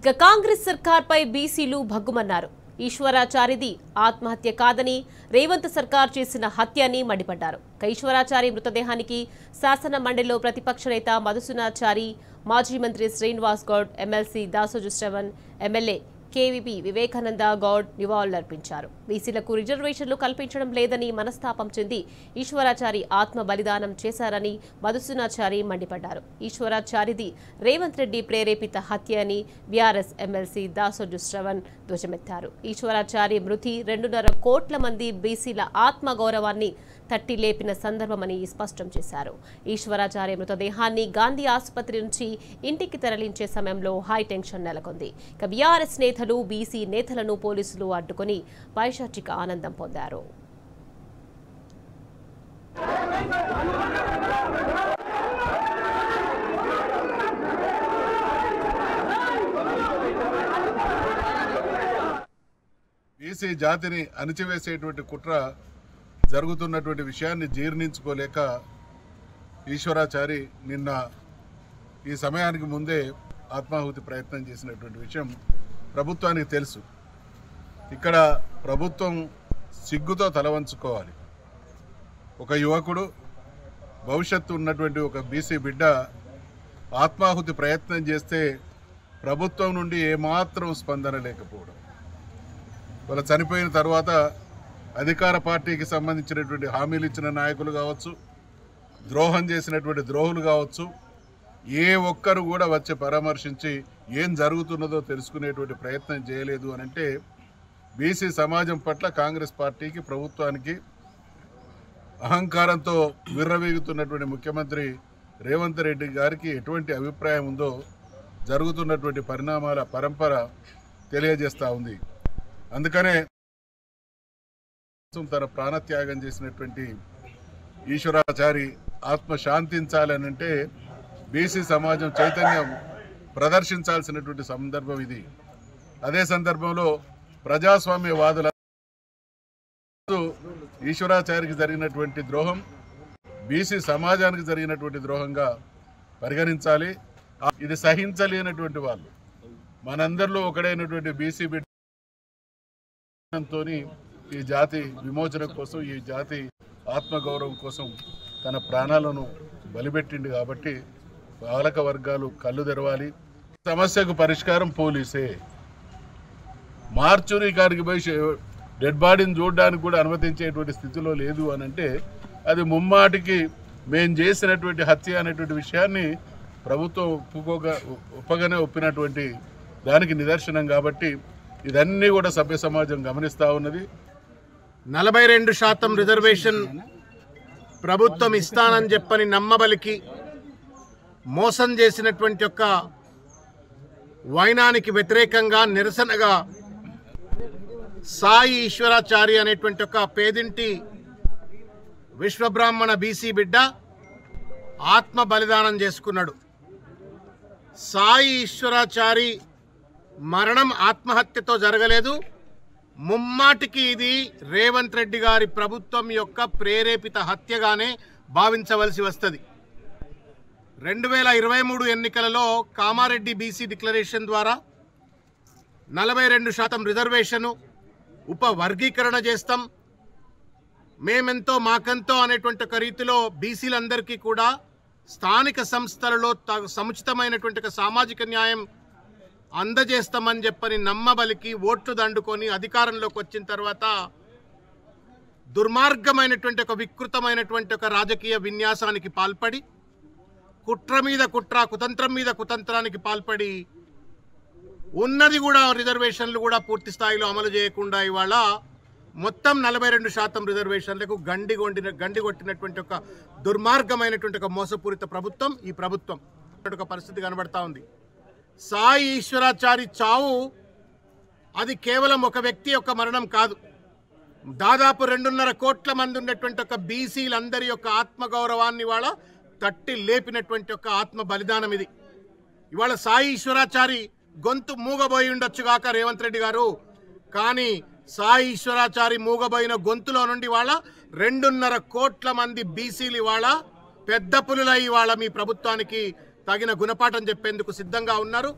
ఇక కాంగ్రెస్ సర్కార్పై బీసీలు భగ్గుమన్నారు. ఈశ్వరాచారిది ఆత్మహత్య కాదని, రేవంత్ సర్కార్ చేసిన హత్య అని మండిపడ్డారు. ఈశ్వరాచారి మృతదేహానికి శాసన మండలిలో ప్రతిపక్ష నేత మధుసూదనాచారి, మాజీ మంత్రి Srinivas Goud, MLC Dasoju Shravan, MLA KVP Vivekananda Goud నివాళులర్పించారు. బీసీలకు రిజర్వేషన్లు కల్పించడం లేదని మనస్తాపం చెంది ఈశ్వరాచారి ఆత్మ బలిదానం చేశారని మధుసూదనాచారి మండిపడ్డారు. ఈశ్వరాచారిది రేవంత్ రెడ్డి ప్రేరేపిత హత్య అని బీఆర్ఎస్ ఎమ్మెల్సీ దాసోజు శ్రవణ్ ధ్వజమెత్తారు. ఈశ్వరాచారి మృతి 2.5 కోట్ల మంది బీసీల ఆత్మగౌరవాన్ని తట్టి లేపిన సందర్భమని స్పష్టం చేశారు. ఈశ్వరాచారి మృతదేహాన్ని గాంధీ ఆసుపత్రి నుంచి ఇంటికి తరలించే సమయంలో హైటెన్షన్ నెలకొంది. బీఆర్ఎస్ నేతలు, బీసీ నేతలను పోలీసులు అడ్డుకుని పైశాచిక ఆనందం పొందారు. బీసీ జాతిని అణిచివేసేటువంటి కుట్ర జరుగుతున్నటువంటి విషయాన్ని జీర్ణించుకోలేక ఈశ్వరాచారి నిన్న ఈ సమయానికి ముందే ఆత్మాహుతి ప్రయత్నం చేసినటువంటి విషయం ప్రభుత్వానికి తెలుసు. ఇక్కడ ప్రభుత్వం సిగ్గుతో తలవంచుకోవాలి. ఒక యువకుడు, భవిష్యత్తు ఉన్నటువంటి ఒక బీసీ బిడ్డ ఆత్మాహుతి ప్రయత్నం చేస్తే ప్రభుత్వం నుండి ఏమాత్రం స్పందన లేకపోవడం, వాళ్ళ చనిపోయిన తర్వాత అధికార పార్టీకి సంబంధించినటువంటి హామీలు ఇచ్చిన నాయకులు కావచ్చు, ద్రోహం చేసినటువంటి ద్రోహులు కావచ్చు, ఏ ఒక్కరు కూడా వచ్చి పరామర్శించి ఏం జరుగుతున్నదో తెలుసుకునేటువంటి ప్రయత్నం చేయలేదు అని అంటే బీసీ సమాజం పట్ల కాంగ్రెస్ పార్టీకి, ప్రభుత్వానికి అహంకారంతో విర్రవీగుతున్నటువంటి ముఖ్యమంత్రి రేవంత్ రెడ్డి గారికి ఎటువంటి అభిప్రాయం ఉందో జరుగుతున్నటువంటి పరిణామాల పరంపర తెలియజేస్తూ ఉంది. అందుకనే తన ప్రాణత్యాగం చేసినటువంటి ఈశ్వరాచారి ఆత్మ శాంతించాలనంటే బీసీ సమాజం చైతన్యం ప్రదర్శించాల్సినటువంటి సందర్భం ఇది. అదే సందర్భంలో ప్రజాస్వామ్యవాదుల ఈశ్వరాచారికి జరిగినటువంటి ద్రోహం బీసీ సమాజానికి జరిగినటువంటి ద్రోహంగా పరిగణించాలి. ఇది సహించలేనటువంటి వాళ్ళు మనందరిలో ఒకడైనటువంటి బీసీ బిడ్డతో ఈ జాతి విమోచన కోసం, ఈ జాతి ఆత్మగౌరవం కోసం తన ప్రాణాలను బలిపెట్టింది. కాబట్టి పాలక వర్గాలు కళ్ళు తెరవాలి. సమస్యకు పరిష్కారం పోలీసే. మార్చురీ కాడికి పోయి డెడ్ బాడీని చూడడానికి కూడా అనుమతించేటువంటి స్థితిలో లేదు అని అంటే అది ముమ్మాటికి మేము చేసినటువంటి హత్య అనేటువంటి విషయాన్ని ప్రభుత్వం ఒప్పగానే ఒప్పినటువంటి దానికి నిదర్శనం. కాబట్టి ఇదన్నీ కూడా సభ్య సమాజం గమనిస్తూ ఉన్నది. 42% రిజర్వేషన్ ప్రభుత్వం ఇస్తానని చెప్పని నమ్మబలికి మోసం చేసినటువంటి యొక్క వైనానికి వ్యతిరేకంగా నిరసనగా సాయి ఈశ్వరాచారి అనేటువంటి ఒక పేదింటి విశ్వబ్రాహ్మణ బీసీ బిడ్డ ఆత్మ బలిదానం చేసుకున్నాడు. సాయి ఈశ్వరాచారి మరణం ఆత్మహత్యతో జరగలేదు. ముమ్మాటికి ఇది రేవంత్ రెడ్డి గారి ప్రభుత్వం యొక్క ప్రేరేపిత హత్యగానే భావించవలసి వస్తుంది. 2023 ఎన్నికలలో కామారెడ్డి బీసీ డిక్లరేషన్ ద్వారా 42% రిజర్వేషను, ఉపవర్గీకరణ చేస్తాం, మేమెంతో మాకంతో అనేటువంటి ఒక రీతిలో బీసీలందరికీ కూడా స్థానిక సంస్థలలో సముచితమైనటువంటి సామాజిక న్యాయం అందజేస్తామని చెప్పని నమ్మబలికి ఓట్లు దండుకొని అధికారంలోకి వచ్చిన తర్వాత దుర్మార్గమైనటువంటి ఒక వికృతమైనటువంటి ఒక రాజకీయ విన్యాసానికి పాల్పడి, కుట్ర మీద కుట్ర, కుతంత్రం మీద కుతంత్రానికి పాల్పడి ఉన్నది కూడా రిజర్వేషన్లు కూడా పూర్తి స్థాయిలో అమలు చేయకుండా ఇవాళ మొత్తం 42% రిజర్వేషన్లకు గండి కొట్టినటువంటి ఒక దుర్మార్గమైనటువంటి ఒక మోసపూరిత ప్రభుత్వం ఈ ప్రభుత్వం ఒక పరిస్థితి కనబడతా ఉంది. సాయి ఈశ్వరాచారి చావు అది కేవలం ఒక వ్యక్తి యొక్క మరణం కాదు. దాదాపు 2.5 కోట్ల మంది ఉన్నటువంటి ఒక బీసీలందరి యొక్క ఆత్మగౌరవాన్ని ఇవాళ తట్టి లేపినటువంటి ఒక ఆత్మ బలిదానం ఇది. ఇవాళ సాయి ఈశ్వరాచారి గొంతు మూగబోయి ఉండొచ్చుగాక రేవంత్ రెడ్డి గారు, కానీ సాయి ఈశ్వరాచారి మూగబోయిన గొంతులో నుండి ఇవాళ 2.5 కోట్ల మంది బీసీలు ఇవాళ పెద్ద పులులై ఇవాళ మీ ప్రభుత్వానికి తగిన గుణపాఠం చెప్పేందుకు సిద్ధంగా ఉన్నారు.